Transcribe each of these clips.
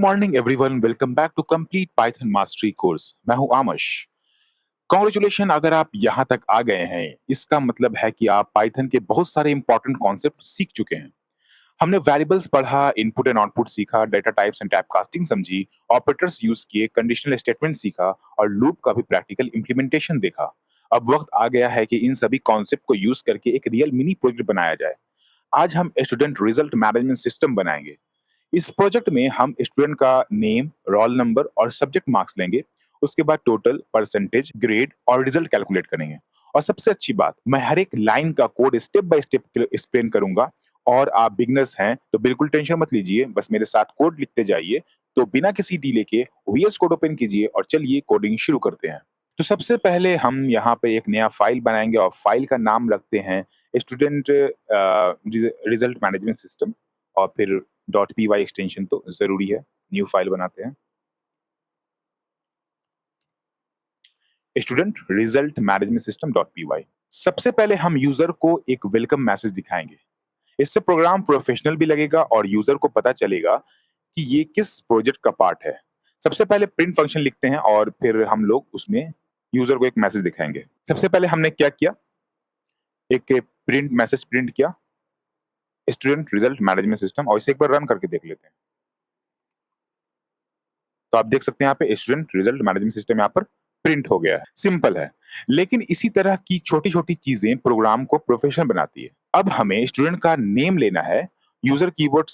Morning everyone, welcome back to complete Python mastery course. मैं हूं आमश। Congratulation, अगर आप यहां तक आ गए हैं इसका मतलब है कि आप पाइथन के बहुत सारे इंपॉर्टेंट कॉन्सेप्ट सीख चुके हैं। हमने वेरिएबल्स पढ़ा, इनपुट एंड आउटपुट सीखा, data types and type casting समझी, ऑपरेटर्स यूज किए, कंडीशनल स्टेटमेंट सीखा और लूप का भी प्रैक्टिकल इंप्लीमेंटेशन देखा। अब वक्त आ गया है कि इन सभी कॉन्सेप्ट को यूज करके एक रियल मिनी प्रोजेक्ट बनाया जाए। आज हम स्टूडेंट रिजल्ट मैनेजमेंट सिस्टम बनाएंगे। इस प्रोजेक्ट में हम स्टूडेंट का नेम, रोल नंबर और सब्जेक्ट मार्क्स लेंगे। उसके बाद टोटल, परसेंटेज, ग्रेड और रिजल्ट कैलकुलेट करेंगे। और सबसे अच्छी बात, मैं हर एक लाइन का code step by step explain करूंगा। और आप बिगनर्स हैं तो बिल्कुल टेंशन मत लीजिए, बस मेरे साथ कोड लिखते जाइए। तो बिना किसी डीले के वीएस कोड ओपन कीजिए और चलिए कोडिंग शुरू करते हैं। तो सबसे पहले हम यहाँ पे एक नया फाइल बनाएंगे और फाइल का नाम रखते हैं स्टूडेंट रिजल्ट मैनेजमेंट सिस्टम। और फिर .py एक्सटेंशन तो जरूरी है। न्यू फाइल बनाते हैं, student result management system .py। सबसे पहले हम यूजर को एक वेलकम मैसेज दिखाएंगे। इससे प्रोग्राम प्रोफेशनल भी लगेगा और यूजर को पता चलेगा कि ये किस प्रोजेक्ट का पार्ट है। सबसे पहले प्रिंट फंक्शन लिखते हैं और फिर हम लोग उसमें यूजर को एक मैसेज दिखाएंगे। सबसे पहले हमने क्या किया, एक प्रिंट मैसेज प्रिंट किया, स्टूडेंट रिजल्ट मैनेजमेंट सिस्टम, और इसे एक बार रन करके देख लेते हैं। तो आप देख सकते हैं यहाँ पे स्टूडेंट रिजल्ट मैनेजमेंट सिस्टम यहाँ पर प्रिंट हो गया है। सिंपल है, लेकिन इसी तरह की छोटी छोटी चीजें प्रोग्राम को प्रोफेशनल बनाती है। अब हमें स्टूडेंट का नेम लेना है। यूजर कीबोर्ड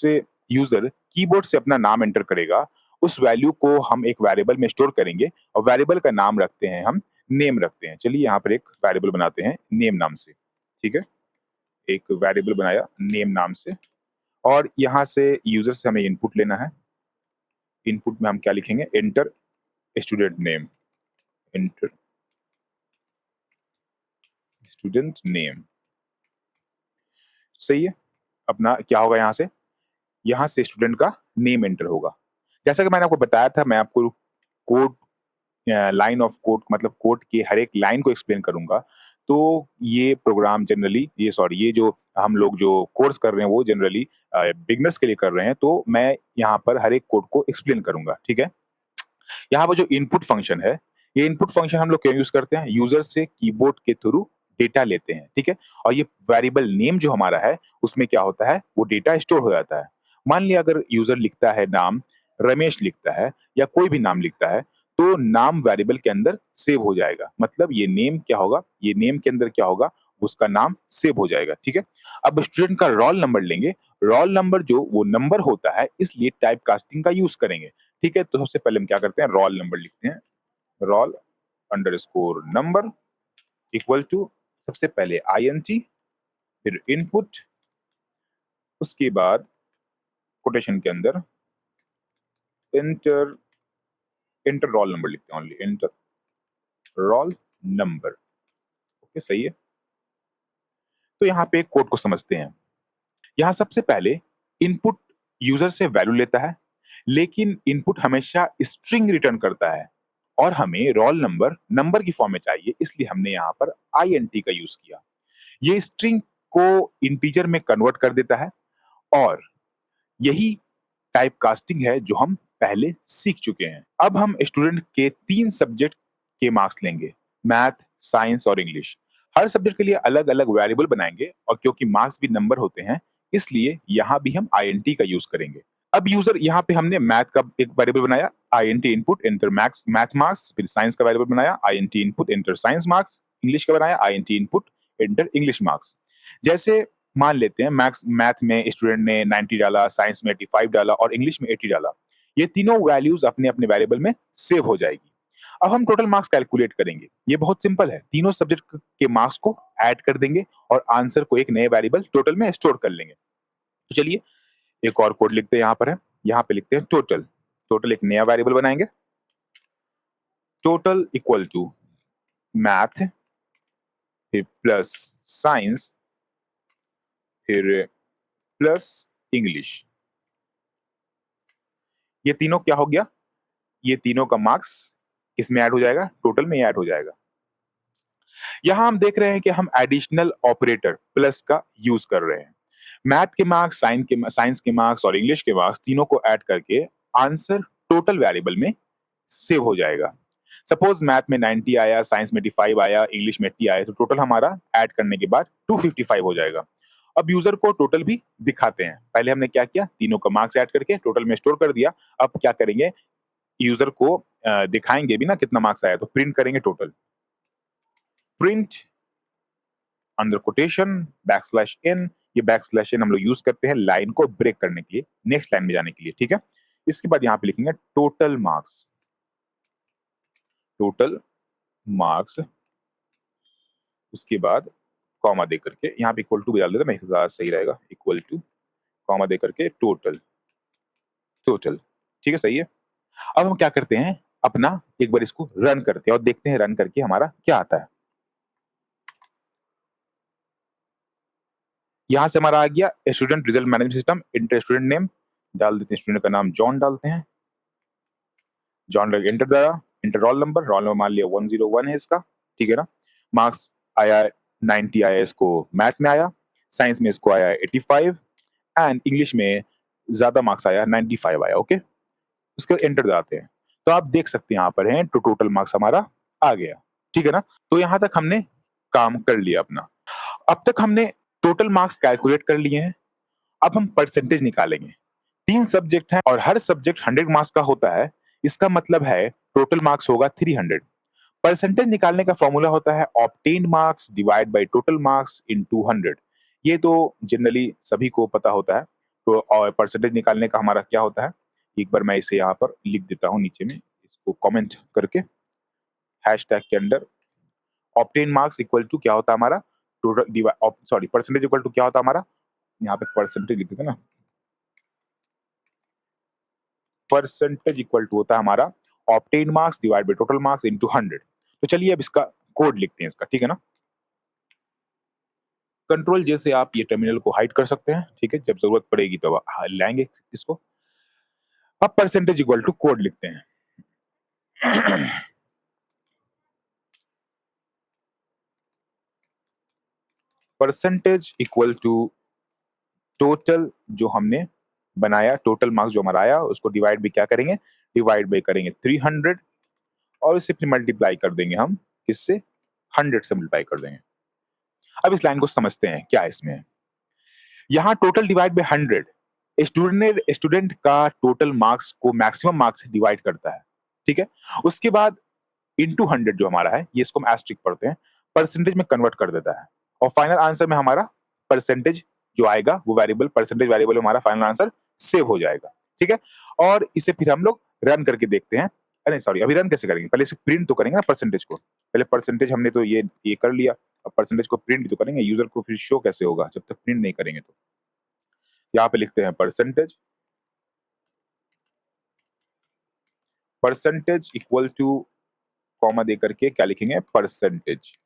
से अपना नाम एंटर करेगा। उस वैल्यू को हम एक वेरिएबल में स्टोर करेंगे और वेरिएबल का नाम रखते हैं हम नेम रखते हैं। चलिए यहाँ पर एक वेरिएबल बनाते हैं नेम नाम से। ठीक है, एक वेरिएबल बनाया नेम नाम से और यहाँ से यूजर से हमें इनपुट लेना है। इनपुट में हम क्या लिखेंगे, enter student name, enter student name. सही है। अपना क्या होगा, यहाँ से स्टूडेंट का नेम एंटर होगा। जैसा कि मैंने आपको बताया था, मैं आपको कोड, लाइन ऑफ कोड मतलब कोड के हर एक लाइन को एक्सप्लेन करूंगा। तो ये प्रोग्राम जनरली ये जो हम लोग जो कोर्स कर रहे हैं वो जनरली बिगनर्स के लिए कर रहे हैं। तो मैं यहाँ पर हर एक कोड को एक्सप्लेन करूंगा। ठीक है, यहाँ पर जो इनपुट फंक्शन है, ये इनपुट फंक्शन हम लोग क्यों यूज करते हैं, यूजर से कीबोर्ड के थ्रू डेटा लेते हैं। ठीक है, और ये वेरिएबल नेम जो हमारा है उसमें क्या होता है, वो डेटा स्टोर हो जाता है। मान लिया अगर यूजर लिखता है नाम रमेश लिखता है या कोई भी नाम लिखता है, तो नाम वेरिएबल के अंदर सेव हो जाएगा। मतलब ये नेम क्या होगा, ये नेम के अंदर क्या होगा, उसका नाम सेव हो जाएगा। ठीक है, अब स्टूडेंट का रोल नंबर लेंगे। रोल नंबर जो वो नंबर होता है, इसलिए टाइप कास्टिंग का यूज करेंगे। ठीक है, तो सबसे पहले हम क्या करते हैं, रोल नंबर लिखते हैं। Roll underscore number equal to, सबसे पहले INT, फिर इनपुट, उसके बाद कोटेशन के अंदर एंटर, एंटर रोल नंबर लिखते हैं, only enter roll number. Okay, सही है। तो यहाँ पे कोड को समझते हैं। यहाँ सबसे पहले इनपुट यूजर से वैल्यू लेता है, लेकिन इनपुट हमेशा स्ट्रिंग रिटर्न करता है और हमें रोल नंबर नंबर की फॉर्म में चाहिए, इसलिए हमने यहाँ पर INT का यूज किया। ये स्ट्रिंग को इंटीजर में कन्वर्ट कर देता है और यही टाइप कास्टिंग है जो हम पहले सीख चुके हैं। अब हम स्टूडेंट के 3 सब्जेक्ट के मार्क्स लेंगे, मैथ, साइंस और इंग्लिश। हर सब्जेक्ट के लिए अलग अलग वेरिएबल बनाएंगे और क्योंकि मार्क्स भी नंबर होते हैं, इसलिए यहाँ भी हम INT का यूज करेंगे। अब यूजर यहाँ पे हमने मैथ का एक वेरिएबल बनाया, INT input enter maths math marks, फिर साइंस का वेरिएबल बनाया, INT input enter science marks, English का बनाया, INT input enter English marks. जैसे मान लेते हैं मैथ में स्टूडेंट ने 90 डाला, साइंस में 85 डाला और इंग्लिश में 80 डाला। ये तीनों वैल्यूज अपने अपने वेरिएबल में सेव हो जाएगी। अब हम टोटल मार्क्स कैलकुलेट करेंगे। ये बहुत सिंपल है, तीनों सब्जेक्ट के मार्क्स को ऐड कर देंगे और आंसर को एक नए वेरिएबल टोटल में स्टोर कर लेंगे। तो चलिए एक और कोड लिखते हैं, यहाँ पर है, यहाँ पे लिखते हैं टोटल। टोटल एक नया वेरिएबल बनाएंगे, टोटल इक्वल टू मैथ, फिर प्लस साइंस, फिर प्लस इंग्लिश। ये तीनों क्या हो गया, ये तीनों का मार्क्स इसमें ऐड हो जाएगा, टोटल में ऐड हो जाएगा। यहां हम देख रहे हैं कि हम एडिशनल ऑपरेटर प्लस का यूज कर रहे हैं। मैथ के मार्क्स, साइंस के मार्क्स और इंग्लिश के मार्क्स तीनों को ऐड करके आंसर टोटल वेरिएबल में सेव हो जाएगा। सपोज मैथ में 90 आया, साइंस में 85 आया, इंग्लिश में 80 आया, तो टोटल हमारा ऐड करने के बाद 255 हो जाएगा। अब यूजर को टोटल भी दिखाते हैं। पहले हमने क्या किया, तीनों का मार्क्स ऐड करके टोटल में स्टोर कर दिया। अब क्या करेंगे, यूजर को दिखाएंगे भी ना कितना मार्क्स आया, तो प्रिंट करेंगे total. Print under quotation \n, ये \n हम लोग यूज करते हैं लाइन को ब्रेक करने के लिए, नेक्स्ट लाइन में जाने के लिए, ठीक है। इसके बाद यहाँ पे लिखेंगे टोटल मार्क्स, टोटल मार्क्स, उसके बाद कॉमा दे करके यहाँ पे इक्वल टू भी डाल देते हैं, मैं ज्यादा सही रहेगा, इक्वल टू कॉमा दे करके टोटल, टोटल, ठीक है, सही है। अब हम क्या करते हैं, अपना एक बार इसको रन करते हैं और देखते हैं रन करके हमारा क्या आता है। यहां से हमारा आ गया student result management system, inter student name डाल देते हैं, स्टूडेंट का नाम जॉन डालते हैं, जॉन लग इंटर दया, इंटर रोल नंबर मान लिया 101 है इसका, ठीक है ना। मार्क्स आया 90 आया, इसको मैथ में आया, साइंस में इसको आया 85 एंड इंग्लिश में ज्यादा मार्क्स आया 95 आया, ओके। उसके एंटर दबाते हैं तो आप देख सकते हैं यहाँ पर है तो टोटल मार्क्स हमारा आ गया, ठीक है ना। तो यहाँ तक हमने काम कर लिया अपना। अब तक हमने टोटल मार्क्स कैलकुलेट कर लिए हैं, अब हम परसेंटेज निकालेंगे। 3 सब्जेक्ट हैं और हर सब्जेक्ट 100 मार्क्स का होता है, इसका मतलब है टोटल मार्क्स होगा 300। परसेंटेज निकालने का फॉर्मूला होता है obtained marks divide by total marks into 100। ये तो जनरली सभी को पता होता है। तो और परसेंटेज निकालने का हमारा क्या होता है, एक बार मैं इसे यहाँ पर लिख देता हूँ नीचे में, इसको कमेंट करके हैशटैग के अंदर, ऑब्टेन मार्क्स इक्वल टू क्या होता है हमारा total, sorry percentage equal to क्या होता है हमारा, यहाँ पे परसेंटेज लिख देते हैं ना, परसेंटेज इक्वल टू होता है हमारा obtain marks divide by total marks into 100। तो चलिए अब इसका कोड लिखते हैं इसका, ठीक है ना। कंट्रोल जैसे आप ये टर्मिनल को हाइड कर सकते हैं, ठीक है, जब जरूरत पड़ेगी तो लाएंगे इसको। अब परसेंटेज इक्वल टू कोड लिखते हैं परसेंटेज इक्वल टू टोटल जो हमने बनाया, टोटल मार्क्स जो हमारा आया उसको डिवाइड भी क्या करेंगे, डिवाइड बाई करेंगे 300 और इसे फिर मल्टीप्लाई कर देंगे हम किससे, 100 से मल्टीप्लाई कर देंगे। अब इस लाइन को समझते हैं क्या इसमें है। यहाँ टोटल डिवाइड बाई 100, स्टूडेंट का टोटल मार्क्स को मैक्सिमम मार्क्स से डिवाइड करता है, ठीक है। उसके बाद इनटू 100 जो हमारा है, ये इसको हम एस्ट्रिक पढ़ते हैं, परसेंटेज में कन्वर्ट कर देता है और फाइनल आंसर में हमारा परसेंटेज जो आएगा वो वेरिएबल, परसेंटेज वेरिएबल में हमारा फाइनल आंसर सेव हो जाएगा, ठीक है। और इसे फिर हम लोग रन करके देखते हैं। अरे सॉरी, अभी रन कैसे करेंगे, पहले इसे प्रिंट तो करेंगे ना परसेंटेज को, पहले परसेंटेज हमने तो ये कर लिया, अब परसेंटेज को प्रिंट भी तो करेंगे, यूजर को फिर शो कैसे होगा जब तक प्रिंट नहीं करेंगे। तो यहाँ पे लिखते हैं percentage, percentage equal to comma दे करके क्या लिखेंगे, परसेंटेज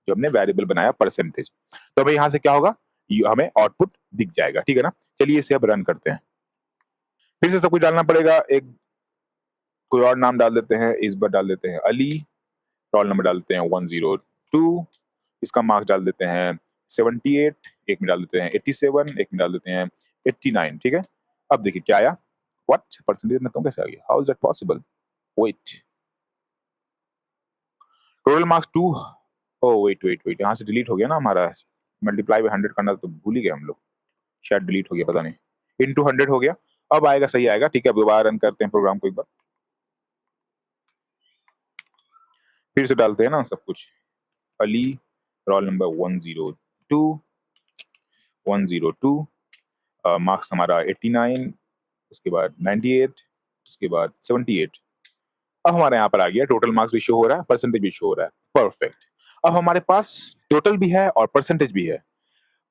जो हमने वेरिएबल बनाया परसेंटेज। तो हमें यहां से क्या होगा, हमें आउटपुट दिख जाएगा, ठीक है ना। चलिए इसे अब रन करते हैं, फिर से सब कुछ डालना पड़ेगा, एक कोई और नाम डाल देते हैं, इस बार डाल देते हैं अली, रोल नंबर डाल देते हैं 102, इसका मार्क्स डाल देते हैं 78, एक में डाल देते हैं 87, एक में डाल देते हैं 89, ठीक है। अब देखिए क्या आया, व्हाट परसेंटेज इतना कम कैसे आ गया, how is that possible, wait, total marks 2, oh wait यहाँ से डिलीट हो गया ना हमारा, मल्टीप्लाई बाय 100 करना तो भूल ही गए हम लोग, शायद डिलीट हो गया, पता नहीं, इनटू 100 हो गया। अब आएगा, सही आएगा, ठीक है। अब दोबारा रन करते हैं प्रोग्राम को एक बार, फिर से डालते हैं ना सब कुछ, अली रोल नंबर 102, मार्क्स हमारा 89, उसके बाद 98, उसके बाद 78। अब हमारे यहाँ पर आ गया, टोटल मार्क्स भी शो हो रहा है, परसेंटेज भी शो हो रहा है, परफेक्ट। अब हमारे पास टोटल भी है और परसेंटेज भी है।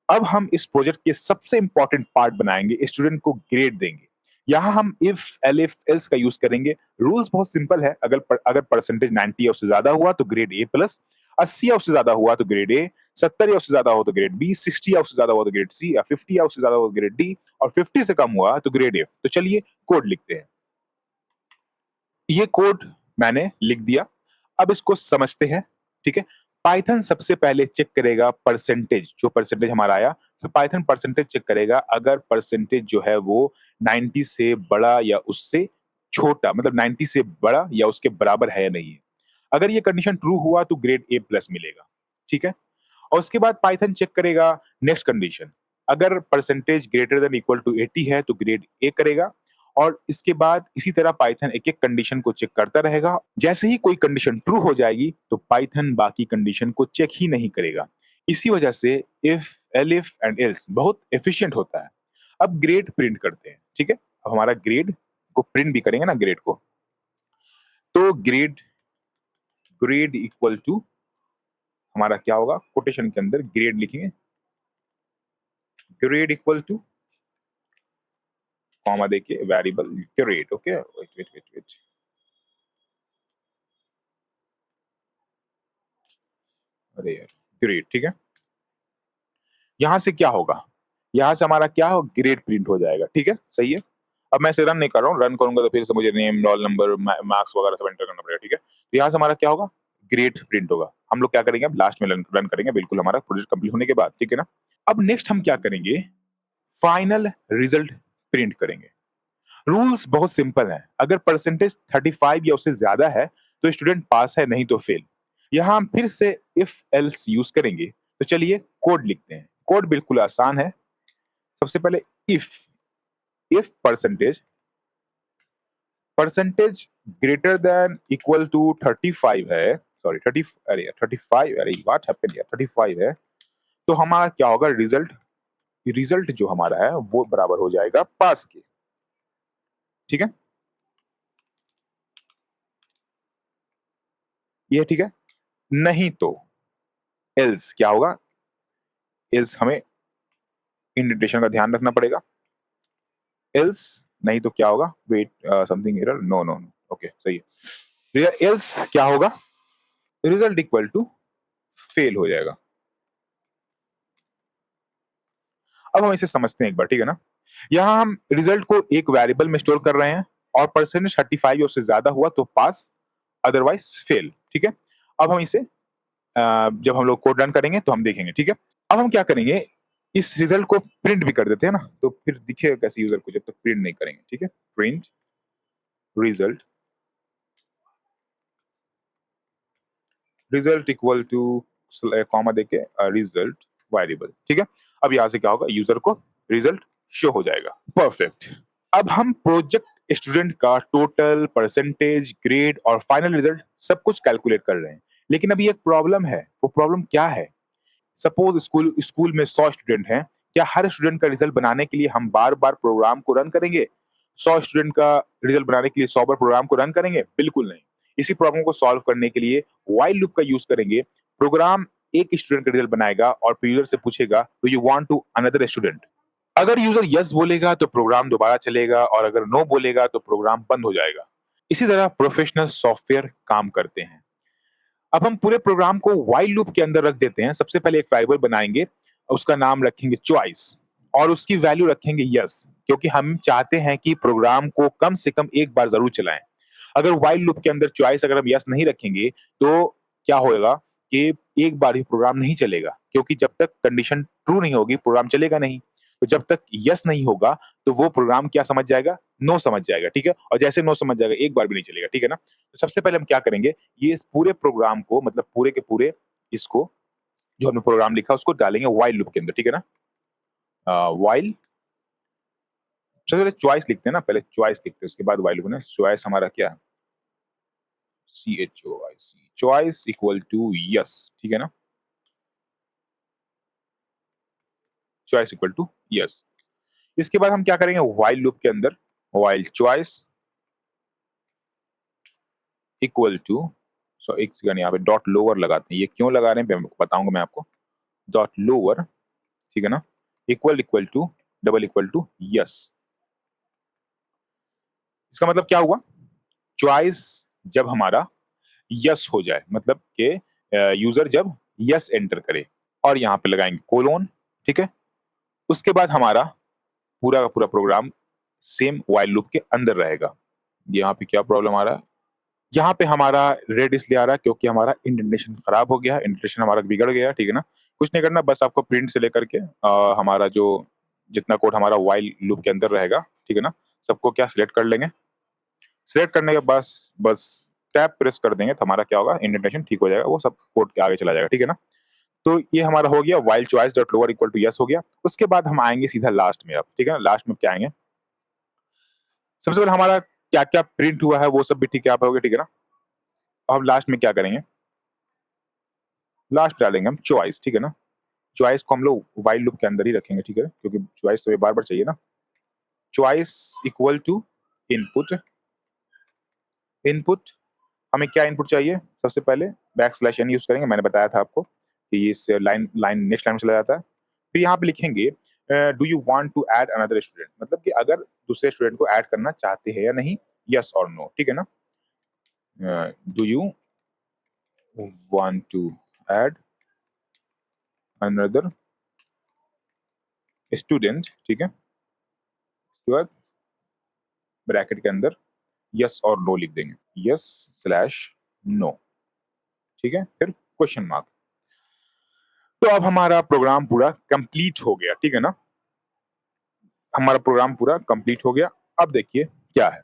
अब हम इस प्रोजेक्ट के सबसे इंपॉर्टेंट पार्ट बनाएंगे, स्टूडेंट को ग्रेड देंगे। यहाँ हम इफ एलिफ एल्स का यूज करेंगे। रूल्स बहुत सिंपल है, अगर परसेंटेज 90 या उससे ज्यादा हुआ तो ग्रेड ए प्लस, 80 या उससे ज्यादा हुआ तो ग्रेड ए, 70 या उससे ज्यादा हो तो ग्रेड बी, 60 या उससे ज्यादा हुआ तो ग्रेड सी, या 50 या उससे ज्यादा हुआ तो ग्रेड डी, और 50 से कम हुआ तो ग्रेड एफ। तो चलिए कोड लिखते हैं। ये कोड मैंने लिख दिया, अब इसको समझते हैं, ठीक है। पाइथन सबसे पहले चेक करेगा परसेंटेज, जो परसेंटेज हमारा आया, तो पाइथन परसेंटेज चेक करेगा, अगर परसेंटेज जो है वो 90 से बड़ा या उससे छोटा मतलब 90 से बड़ा या उसके बराबर है या नहीं है। अगर ये कंडीशन ट्रू हुआ तो ग्रेड ए प्लस मिलेगा, ठीक है। और उसके बाद पाइथन चेक करेगा नेक्स्ट कंडीशन, अगर percentage greater than equal to 80 है तो ग्रेड ए करेगा। और इसके बाद इसी तरह पाइथन एक एक कंडीशन को चेक करता रहेगा। जैसे ही कोई कंडीशन ट्रू हो जाएगी तो पाइथन बाकी कंडीशन को चेक ही नहीं करेगा। इसी वजह से इफ, एलिफ एंड एल्स बहुत एफिशिएंट होता है। अब ग्रेड प्रिंट करते हैं, ठीक है। अब हमारा ग्रेड को प्रिंट भी करेंगे ना ग्रेड को, तो ग्रेड ग्रेड इक्वल टू हमारा क्या होगा, कोटेशन के अंदर ग्रेड लिखेंगे, ग्रेड इक्वल टू कॉमा देके variable grade, okay. Wait wait wait wait, अरे यार, ग्रेड, ठीक है। यहां से क्या होगा, यहां से हमारा क्या हो, ग्रेड प्रिंट हो जाएगा, ठीक है, सही है। अब मैं इसे रन नहीं कर रहा हूँ, रन करूंगा तो फिर से मुझे नेम, रोल नंबर, मार्क्स वगैरह सब एंटर करना पड़ेगा, ठीक है। तो यहाँ से हमारा क्या होगा, ग्रेड प्रिंट होगा। हम लोग क्या करेंगे, अब लास्ट में रन करेंगे, बिल्कुल हमारा प्रोजेक्ट कंप्लीट होने के बाद, ठीक है ना। अब नेक्स्ट हम क्या करेंगे, फाइनल रिजल्ट प्रिंट करेंगे। रूल्स बहुत सिंपल है, अगर परसेंटेज 35 या उससे ज्यादा है तो स्टूडेंट पास है, नहीं तो फेल। यहां हम फिर से इफ एल्स यूज करेंगे। तो चलिए कोड लिखते हैं, कोड बिल्कुल आसान है। सबसे पहले if, if percentage, percentage greater than equal to 35 है, सॉरी 30, अरे यार 35, अरे व्हाट हैपेंड यार, 35 है, तो हमारा क्या होगा, रिजल्ट, रिजल्ट जो हमारा है वो बराबर हो जाएगा पास के, ठीक है। ये ठीक है, नहीं तो एल्स क्या होगा, एल्स हमें इंडेंटेशन का ध्यान रखना पड़ेगा। एल्स नहीं तो क्या होगा, wait, something error, no no no, okay सही है। एल्स क्या होगा, रिजल्ट इक्वल टू फेल हो जाएगा। अब हम इसे समझते हैं एक बार, ठीक है ना। यहां हम रिजल्ट को एक वेरिएबल में स्टोर कर रहे हैं और परसेंटेज 35 या उससे ज्यादा हुआ तो पास, अदरवाइज फेल, ठीक है। अब हम इसे जब हम लोग कोड रन करेंगे तो हम देखेंगे, ठीक है। अब हम क्या करेंगे, इस रिजल्ट को प्रिंट भी कर देते हैं ना, तो फिर दिखेगा कैसे यूजर को जब तक प्रिंट नहीं करेंगे, ठीक है। Print result, result equal to comma देके रिजल्ट वेरिएबल, ठीक है। अब यहां से क्या होगा, यूजर को रिजल्ट शो हो जाएगा, परफेक्ट। अब हम प्रोजेक्ट स्टूडेंट का टोटल, परसेंटेज, ग्रेड और फाइनल रिजल्ट सब कुछ कैलकुलेट कर रहे हैं। लेकिन अभी एक प्रॉब्लम है, वो प्रॉब्लम क्या है, सपोज स्कूल स्कूल में 100 स्टूडेंट हैं, क्या हर स्टूडेंट का रिजल्ट बनाने के लिए हम बार बार प्रोग्राम को रन करेंगे, 100 स्टूडेंट का रिजल्ट बनाने के लिए 100 बार प्रोग्राम को रन करेंगे, बिल्कुल नहीं। इसी प्रॉब्लम को सॉल्व करने के लिए व्हाइल लूप का यूज करेंगे। प्रोग्राम एक स्टूडेंट का रिजल्ट बनाएगा और फिर यूजर से पूछेगा do you want to another student. अगर यूजर यस बोलेगा तो प्रोग्राम दोबारा चलेगा और अगर नो बोलेगा तो प्रोग्राम बंद हो जाएगा। इसी तरह प्रोफेशनल सॉफ्टवेयर काम करते हैं। अब हम पूरे प्रोग्राम को व्हाइल लूप के अंदर रख देते हैं। सबसे पहले एक वेरिएबल बनाएंगे, उसका नाम रखेंगे चॉइस और उसकी वैल्यू रखेंगे यस, क्योंकि हम चाहते हैं कि प्रोग्राम को कम से कम एक बार जरूर चलाएं। अगर व्हाइल लूप के अंदर चॉइस अगर हम यस नहीं रखेंगे तो क्या होगा कि एक बार ही प्रोग्राम नहीं चलेगा, क्योंकि जब तक कंडीशन ट्रू नहीं होगी प्रोग्राम चलेगा नहीं। तो जब तक यस नहीं होगा तो वो प्रोग्राम क्या समझ जाएगा, नो समझ जाएगा, ठीक है। और जैसे नो समझ जाएगा एक बार भी नहीं चलेगा, ठीक है ना। तो सबसे पहले हम क्या करेंगे, ये इस पूरे प्रोग्राम को मतलब पूरे के पूरे इसको जो हमने प्रोग्राम लिखा उसको डालेंगे व्हाइल लूप के अंदर, ठीक है ना। व्हाइल, सबसे पहले चॉइस लिखते हैं ना, पहले चॉइस लिखते हैं उसके बाद व्हाइल लूप ना। चॉइस हमारा क्या है, CHOIC, choice equal to yes, ठीक है ना। Choice equal to yes. इसके बाद हम क्या करेंगे, व्हाइल लूप के अंदर while choice equal to, so एक सेकंड यहाँ पे डॉट लोअर लगाते हैं। ये क्यों लगा रहे हैं बताऊंगा मैं आपको। डॉट लोअर, ठीक है ना, equal equal to double equal to yes. इसका मतलब क्या हुआ, चॉइस जब हमारा यस हो जाए, मतलब कि यूजर जब यस एंटर करे और यहाँ पे लगाएंगे कोलोन, ठीक है। उसके बाद हमारा पूरा का पूरा प्रोग्राम सेम व्हाइल लूप के अंदर रहेगा। यहाँ पे क्या प्रॉब्लम आ रहा है, यहाँ पे हमारा रेड इसलिए आ रहा है क्योंकि हमारा इंडेंटेशन खराब हो गया, इंडेंटेशन हमारा बिगड़ गया, ठीक है ना। कुछ नहीं करना, बस आपको प्रिंट से लेकर के हमारा जो जितना कोड हमारा व्हाइल लूप के अंदर रहेगा, ठीक है ना, सबको क्या सिलेक्ट कर लेंगे, सिलेक्ट करने के बस टैब प्रेस कर देंगे तो हमारा क्या होगा, इंडेंटेशन ठीक हो जाएगा, वो सब कोड के आगे चला जाएगा, ठीक है ना। तो ये हमारा हो गया while choice dot lower equal to yes हो गया। उसके बाद हम आएंगे सीधा लास्ट में, अब ठीक है ना, लास्ट में क्या आएंगे, सबसे पहले हमारा क्या क्या प्रिंट हुआ है वो सब भी ठीक है, आप होगे, ठीक है ना। अब लास्ट में क्या करेंगे, लास्ट डालेंगे हम चॉइस, ठीक है ना। चॉइस को हम लोग व्हाइल लूप के अंदर ही रखेंगे, ठीक है, क्योंकि चॉइस तो ये बार बार चाहिए ना। Choice equal to input, input हमें क्या इनपुट चाहिए, सबसे पहले बैक स्लैश एन यूज करेंगे, मैंने बताया था आपको कि इस लाइन लाइन नेक्स्ट लाइन में चला जाता है। फिर यहाँ पे लिखेंगे do you want to add another student, मतलब कि अगर दूसरे स्टूडेंट को ऐड करना चाहते हैं या नहीं, यस और नो, ठीक है ना। Do you want to add another student, ठीक है, उसके बाद ब्रैकेट के अंदर यस और नो लिख देंगे, यस स्लैश नो, ठीक है, फिर क्वेश्चन मार्क। तो अब हमारा प्रोग्राम पूरा कंप्लीट हो गया, ठीक है ना, हमारा प्रोग्राम पूरा कंप्लीट हो गया। अब देखिए क्या है,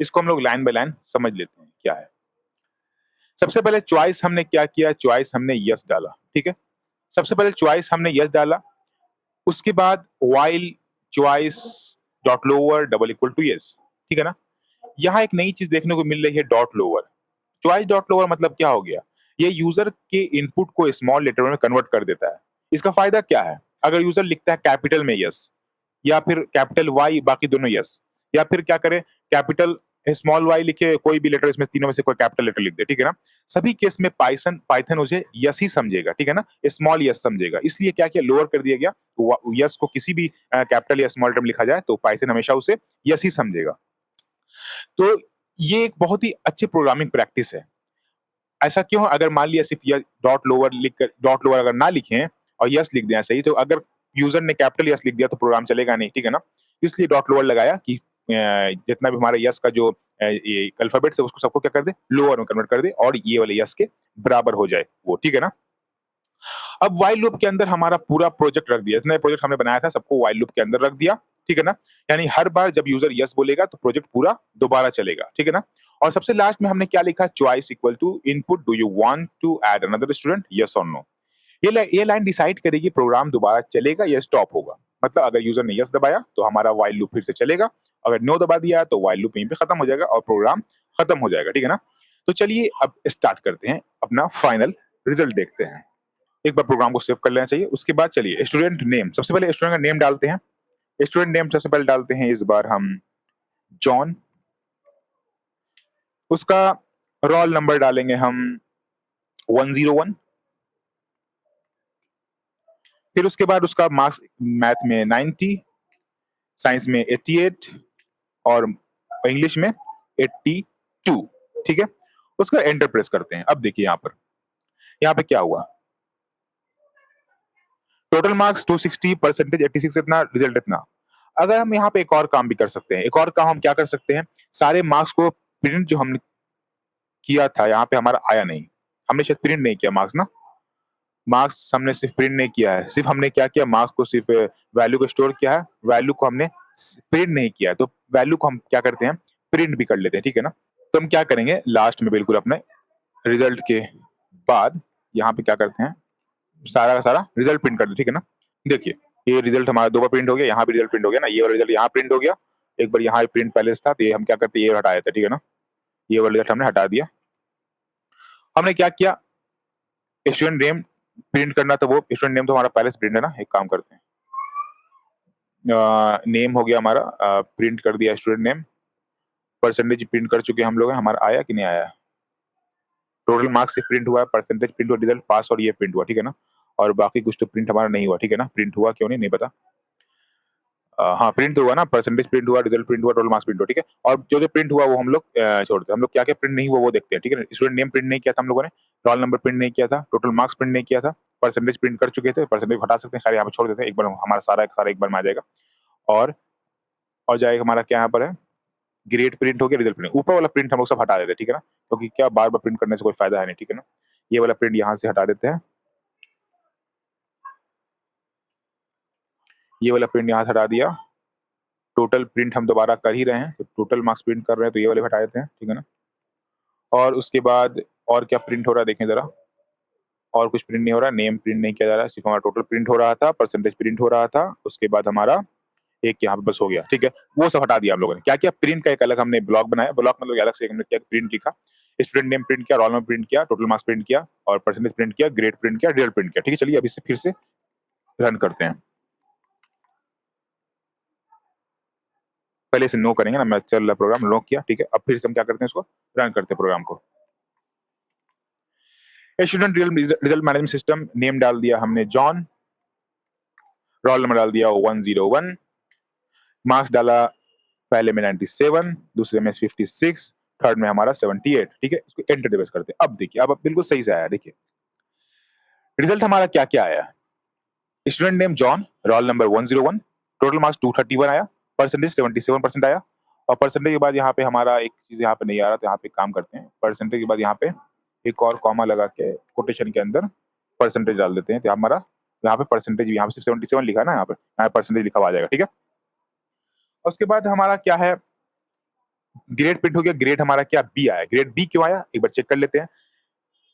इसको हम लोग लाइन बाय लाइन समझ लेते हैं क्या है। सबसे पहले चॉइस हमने क्या किया, चॉइस हमने यस डाला, ठीक है, सबसे पहले चॉइस हमने यस डाला, उसके बाद while choice dot lower double equal to yes, ठीक है ना। यहाँ एक नई चीज देखने को मिल रही है, dot lower, choice dot lower मतलब क्या हो गया, ये यूजर के इनपुट को स्मॉल लेटर में कन्वर्ट कर देता है। इसका फायदा क्या है, अगर यूजर लिखता है कैपिटल में यस, या फिर कैपिटल वाई बाकी दोनों यस, या फिर क्या करे कैपिटल स्मॉल वाई लिखे, कोई भी लेटर इसमें तीनों में से कोई कैपिटल लेटर लिख दे, ठीक है ना, सभी केस में पाइथन पाइथन उसे यस ही समझेगा, ठीक है ना, स्मॉल यस समझेगा। इसलिए क्या किया, लोअर कर दिया गया, यस को किसी भी कैपिटल या स्मॉल लेटर में लिखा जाए तो पाइथन हमेशा उसे यस ही समझेगा। तो ये एक बहुत ही अच्छी प्रोग्रामिंग प्रैक्टिस है। ऐसा क्यों, अगर मान लिया सिर्फ डॉट लोअर लिख कर, डॉट लोअर अगर ना लिखें और यस लिख दें ऐसे ही, तो अगर यूजर ने कैपिटल यस लिख दिया तो प्रोग्राम चलेगा नहीं, ठीक है ना। इसलिए डॉट लोअर लगाया कि जितना भी हमारा यस का जो ये अल्फाबेट्स है उसको सबको क्या कर दे, लोअर में कन्वर्ट कर दे और ये वाले यस के बराबर हो जाए वो, ठीक है ना। अब व्हाइल लूप के अंदर हमारा पूरा प्रोजेक्ट रख दिया, जितने प्रोजेक्ट हमने बनाया था सबको व्हाइल लूप के अंदर रख दिया, ठीक है ना। यानी हर बार जब यूजर यस बोलेगा तो प्रोजेक्ट पूरा दोबारा चलेगा, ठीक है ना। और सबसे लास्ट में हमने क्या लिखा, choice equal to input, do you want to add another student, yes और नो। ये लाइन डिसाइड करेगी प्रोग्राम दोबारा चलेगा या स्टॉप होगा। मतलब अगर यूजर ने यस दबाया तो हमारा व्हाइल लूप फिर से चलेगा, अगर नो दबा दिया तो व्हाइल लूप यहीं पे खत्म हो जाएगा और प्रोग्राम खत्म हो जाएगा, ठीक है ना। तो चलिए अब स्टार्ट करते हैं, अपना फाइनल रिजल्ट देखते हैं। एक बार प्रोग्राम को सेव कर लेना चाहिए। उसके बाद चलिए स्टूडेंट नेम, सबसे पहले स्टूडेंट का नेम डालते हैं। स्टूडेंट नेम सबसे पहले डालते हैं इस बार हम जॉन, उसका रोल नंबर डालेंगे हम 101, फिर उसके बाद उसका मार्क्स मैथ में 90, साइंस में 88 और इंग्लिश में 82, ठीक है। उसका एंटर प्रेस करते हैं। अब देखिए यहाँ पे क्या हुआ, टोटल मार्क्स 260, परसेंटेज 86, इतना, रिजल्ट इतना। अगर हम यहाँ पे एक और काम भी कर सकते हैं, एक और काम हम क्या कर सकते हैं, सारे मार्क्स को प्रिंट जो हमने किया था यहाँ पे हमारा आया नहीं, हमने शायद प्रिंट नहीं किया मार्क्स ना, मार्क्स हमने सिर्फ प्रिंट नहीं किया है, सिर्फ हमने क्या किया, मार्क्स को सिर्फ वैल्यू को स्टोर किया है, वैल्यू को हमने प्रिंट नहीं किया है। तो वैल्यू को हम क्या करते हैं, प्रिंट भी कर लेते हैं, ठीक है ना। तो हम क्या करेंगे, लास्ट में बिल्कुल अपने रिजल्ट के बाद यहाँ पे क्या करते हैं, सारा का सारा रिजल्ट प्रिंट कर दे, ठीक है ना। देखिए ये रिजल्ट हमारा दो बार प्रिंट हो गया, यहाँ भी रिजल्ट प्रिंट हो गया ना, ये वाला रिजल्ट यहाँ प्रिंट हो गया, एक बार यहाँ प्रिंट पहले से था, तो ये हम क्या करते हैं, ये हटा देते, ठीक है ना, ये वाला रिजल्ट हमने हटा दिया। हमने क्या किया, स्टूडेंट नेम प्रिंट करना, तो वो स्टूडेंट नेम तो हमारा पहले से प्रिंट है ना, एक काम करते हैं, नेम हो गया हमारा, प्रिंट कर दिया स्टूडेंट नेम, परसेंटेज प्रिंट कर चुके हम लोग हैं, हमारा आया कि नहीं आया, टोटल मार्क्स प्रिंट हुआ है, परसेंटेज प्रिंट हुआ, रिजल्ट पास और ये प्रिंट हुआ, ठीक है ना। और बाकी कुछ तो प्रिंट हमारा नहीं हुआ, ठीक है ना, प्रिंट हुआ क्यों नहीं, नहीं पता। हाँ प्रिंट तो हुआ ना, परसेंटेज प्रिंट हुआ, रिजल्ट प्रिंट हुआ, टोटल मार्क्स प्रिंट हुआ, ठीक है। और जो जो प्रिंट हुआ वो हम लोग छोड़ते हैं, हम लोग क्या क्या प्रिंट नहीं हुआ वो देखते हैं, ठीक है ना। स्टूडेंट नेम प्रिंट नहीं किया था हम लोगों ने, रोल नंबर प्रिंट नहीं किया था, टोटल मार्क्स प्रिंट नहीं किया था, परसेंटेज प्रिंट कर चुके थे, परसेंटेज हटा सकते हैं, खैर यहाँ पे छोड़ देते हैं, एक बार हमारा सारा सारा एक बार में आ जाएगा। और जाएगा हमारा क्या यहाँ पर है, ग्रेड प्रिंट हो गया, रिजल्ट प्रिंट, ऊपर वाला प्रिंट हम लोग सब हटा देते हैं, ठीक है ना, क्योंकि क्या बार बार प्रिंट करने से कोई फायदा है नहीं, ठीक है ना। ये वाला प्रिंट यहाँ से हटा देते हैं, ये वाला प्रिंट यहाँ से हटा दिया, टोटल प्रिंट हम दोबारा कर ही रहे हैं, तो टोटल मार्क्स प्रिंट कर रहे हैं, तो ये वाले हटा देते हैं, ठीक है ना। और उसके बाद और क्या प्रिंट हो रहा है देखें जरा, और कुछ प्रिंट नहीं हो रहा, नेम प्रिंट नहीं किया जा रहा, सिर्फ हमारा टोटल प्रिंट हो रहा था, परसेंटेज प्रिंट हो रहा था, उसके बाद हमारा एक यहाँ पे बस हो गया, ठीक है। वो सब हटा दिया हम लोगों ने। क्या किया, प्रिंट का एक अलग हमने ब्लॉक बनाया, ब्लॉक मतलब अलग से हमने क्या प्रिंट लिखा, स्टूडेंट नेम प्रिंट किया, रोल नंबर प्रिंट किया, टोटल मार्क्स प्रिंट किया, और परसेंटेज प्रिंट किया, ग्रेड प्रिंट किया, रिजल्ट प्रिंट किया, ठीक है। चलिए अब इसे फिर से रन करते हैं। पहले से नो करेंगे ना, मैं चल रहा प्रोग्राम नो किया, ठीक है। अब फिर से हम क्या करते हैं, इसको रन करते हैं प्रोग्राम को। Student result management system, name डाल दिया हमने जॉन, रोल नंबर डाल दिया 101, मार्क्स डाला पहले में 97, दूसरे में 56, थर्ड में हमारा 78, ठीक है। इसको एंटर प्रेस करते हैं। अब देखिए, अब बिल्कुल सही से आया, देखिए रिजल्ट हमारा क्या क्या आया। Student name John, roll number 101, total marks 231 आया, परसेंटेज 77% आया। और परसेंटेज के बाद यहाँ पे हमारा एक चीज यहाँ पे नहीं आ रहा, तो यहाँ पे काम करते हैं, परसेंटेज के बाद यहाँ पे एक और कॉमा लगा के कोटेशन के अंदर परसेंटेज डाल देते हैं, तो हमारा यहाँ पे परसेंटेज, यहाँ पे सिर्फ 77 लिखा है ना, यहाँ पे परसेंटेज लिखा हुआ आ जाएगा, ठीक है। उसके बाद हमारा क्या है, ग्रेड प्रिंट हो गया, ग्रेड हमारा क्या बी आया। ग्रेड बी क्यों आया, एक बार चेक कर लेते हैं।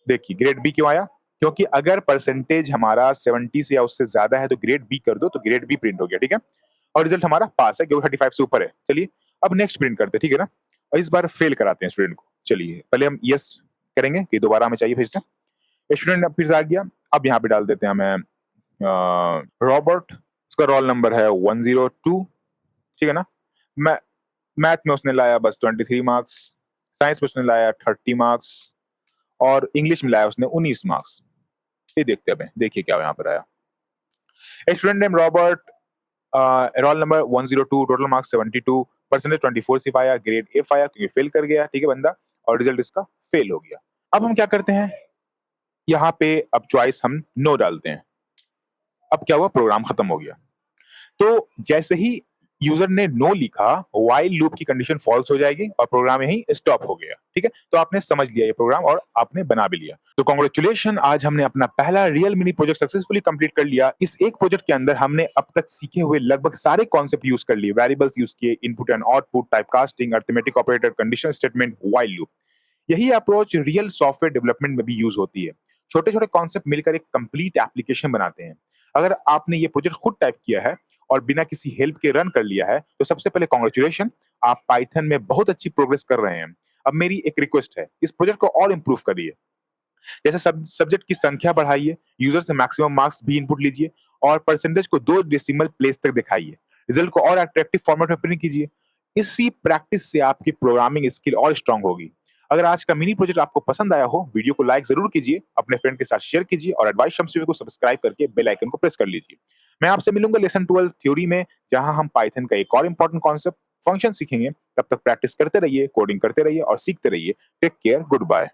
देखिए ग्रेड बी क्यों आया, क्योंकि अगर परसेंटेज हमारा 70 से या उससे ज्यादा है तो ग्रेड बी कर दो, तो ग्रेड बी प्रिंट हो गया, ठीक है। और रिजल्ट हमारा पास है क्योंकि 35 से ऊपर है। चलिए अब नेक्स्ट प्रिंट करते हैं, ठीक है ना। और इस बार फेल कराते हैं स्टूडेंट को। चलिए पहले हम यस करेंगे कि दोबारा हमें चाहिए फिर से। स्टूडेंट अब फिर से आ गया, अब यहाँ पे डाल देते हैं हमें रॉबर्ट, उसका रोल नंबर है 102, ठीक है ना। मैथ में उसने लाया बस 23 मार्क्स, साइंस में उसने लाया 30 मार्क्स, और इंग्लिश में लाया उसने 19 मार्क्स। ये देखते हैं, देखिए क्या यहाँ पर आया। Student name Robert, roll number 102, total marks 72, percentage 24 सिर्फ आया, ग्रेड एफ आया क्योंकि फेल कर गया, ठीक है बंदा, और रिजल्ट इसका फेल हो गया। अब हम क्या करते हैं, यहाँ पे अब चॉइस हम नो डालते हैं। अब क्या हुआ, प्रोग्राम खत्म हो गया। तो जैसे ही यूजर ने नो लिखा, व्हाइल लूप की कंडीशन फॉल्स हो जाएगी और प्रोग्राम यहीं स्टॉप हो गया, ठीक है। तो आपने समझ लिया ये प्रोग्राम और आपने बना भी लिया। तो कांग्रेचुलेशन, आज हमने अपना पहला real mini project successfully complete कर लिया। इस एक प्रोजेक्ट के अंदर हमने अब तक सीखे हुए लगभग सारे कॉन्सेप्ट यूज कर लिए, वेरिएबल्स यूज किए, input and output, typecasting, arithmetic operator, condition statement, while loop. यही अप्रोच रियल सॉफ्टवेयर डेवलपमेंट में भी यूज होती है। छोटे छोटे कॉन्सेप्ट मिलकर एक कंप्लीट एप्लीकेशन बनाते हैं। अगर आपने ये प्रोजेक्ट खुद टाइप किया है और बिना किसी हेल्प के रन कर लिया है, तो सबसे पहले कांग्रेचुलेशन, आप पाइथन में बहुत अच्छी प्रोग्रेस कर रहे हैं। अब मेरी एक रिक्वेस्ट है, इस प्रोजेक्ट को और इंप्रूव करिए। जैसे सब्जेक्ट की संख्या बढ़ाइए, यूजर से मैक्सिमम मार्क्स भी इनपुट लीजिए, और परसेंटेज को 2 डेसिमल प्लेस तक दिखाइए। रिजल्ट को और अट्रैक्टिव फॉर्मेट में प्रिंट कीजिए। इसी प्रैक्टिस से आपकी प्रोग्रामिंग स्किल और स्ट्रांग होगी। अगर आज का मिनी प्रोजेक्ट आपको पसंद आया हो, वीडियो को लाइक जरूर कीजिए, अपने फ्रेंड के साथ शेयर कीजिए, और एडवाइस शम्स को सब्सक्राइब करके बेल आइकन को प्रेस कर लीजिए। मैं आपसे मिलूंगा लेसन 12 थ्योरी में, जहां हम पाइथन का एक और इंपॉर्टेंट कॉन्सेप्ट फंक्शन सीखेंगे। तब तक प्रैक्टिस करते रहिए, कोडिंग करते रहिए और सीखते रहिए। Take care, good bye.